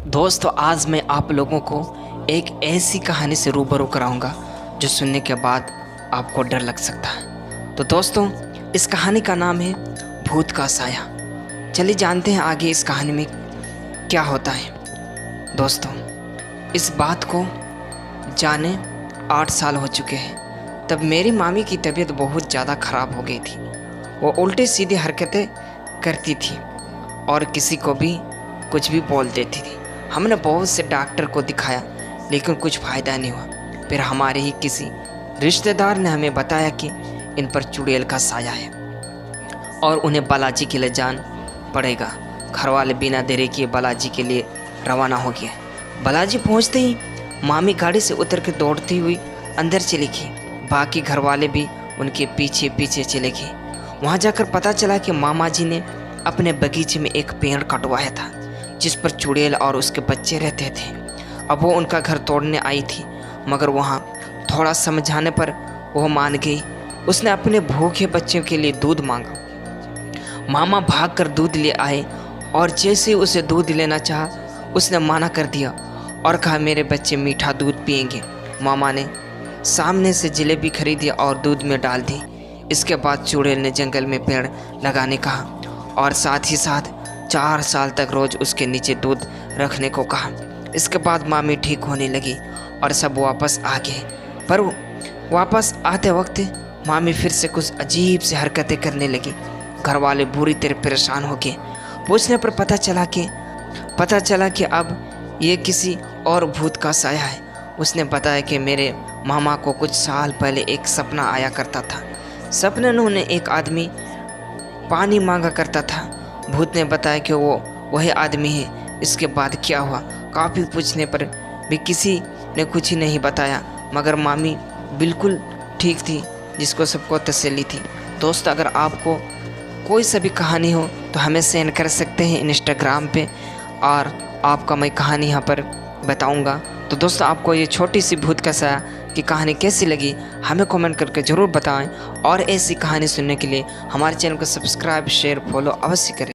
दोस्तों आज मैं आप लोगों को एक ऐसी कहानी से रूबरू कराऊंगा जो सुनने के बाद आपको डर लग सकता है। तो दोस्तों इस कहानी का नाम है भूत का साया। चलिए जानते हैं आगे इस कहानी में क्या होता है। दोस्तों इस बात को जाने 8 साल हो चुके हैं। तब मेरी मामी की तबीयत बहुत ज़्यादा ख़राब हो गई थी। वो उल्टी सीधी हरकतें करती थी और किसी को भी कुछ भी बोल देती थी। हमने बहुत से डॉक्टर को दिखाया लेकिन कुछ फ़ायदा नहीं हुआ। फिर हमारे ही किसी रिश्तेदार ने हमें बताया कि इन पर चुड़ैल का साया है और उन्हें बालाजी के लिए जाना पड़ेगा। घर वाले बिना देरी किए बालाजी के लिए रवाना हो गए। बालाजी पहुंचते ही मामी गाड़ी से उतर कर दौड़ती हुई अंदर चली गई। बाकी घर वाले भी उनके पीछे पीछे चले गए। वहाँ जाकर पता चला कि मामा जी ने अपने बगीचे में एक पेड़ कटवाया था जिस पर चुड़ैल और उसके बच्चे रहते थे। अब वो उनका घर तोड़ने आई थी मगर वहाँ थोड़ा समझाने पर वो मान गई। उसने अपने भूखे बच्चों के लिए दूध मांगा। मामा भागकर दूध ले आए और जैसे ही उसे दूध लेना चाहा उसने मना कर दिया और कहा मेरे बच्चे मीठा दूध पिएंगे। मामा ने सामने से जलेबी खरीदी और दूध में डाल दी। इसके बाद चुड़ैल ने जंगल में पेड़ लगाने कहा और साथ ही साथ 4 साल तक रोज उसके नीचे दूध रखने को कहा। इसके बाद मामी ठीक होने लगी और सब वापस आ गए। पर वापस आते वक्त मामी फिर से कुछ अजीब सी हरकतें करने लगी। घर वाले बुरी तरह परेशान हो गए। पूछने पर पता चला कि अब ये किसी और भूत का साया है। उसने बताया कि मेरे मामा को कुछ साल पहले एक सपना आया करता था। सपने में उन्हें एक आदमी पानी मांगा करता था। भूत ने बताया कि वो वही आदमी है। इसके बाद क्या हुआ काफ़ी पूछने पर भी किसी ने कुछ ही नहीं बताया मगर मामी बिल्कुल ठीक थी जिसको सबको तसल्ली थी। दोस्त अगर आपको कोई सा भी कहानी हो तो हमें सेंड कर सकते हैं इंस्टाग्राम पे और आपका मैं कहानी यहाँ पर बताऊँगा। तो दोस्तों आपको ये छोटी सी भूत का साया की कहानी कैसी लगी हमें कमेंट करके ज़रूर बताएं और ऐसी कहानी सुनने के लिए हमारे चैनल को सब्सक्राइब शेयर फॉलो अवश्य करें।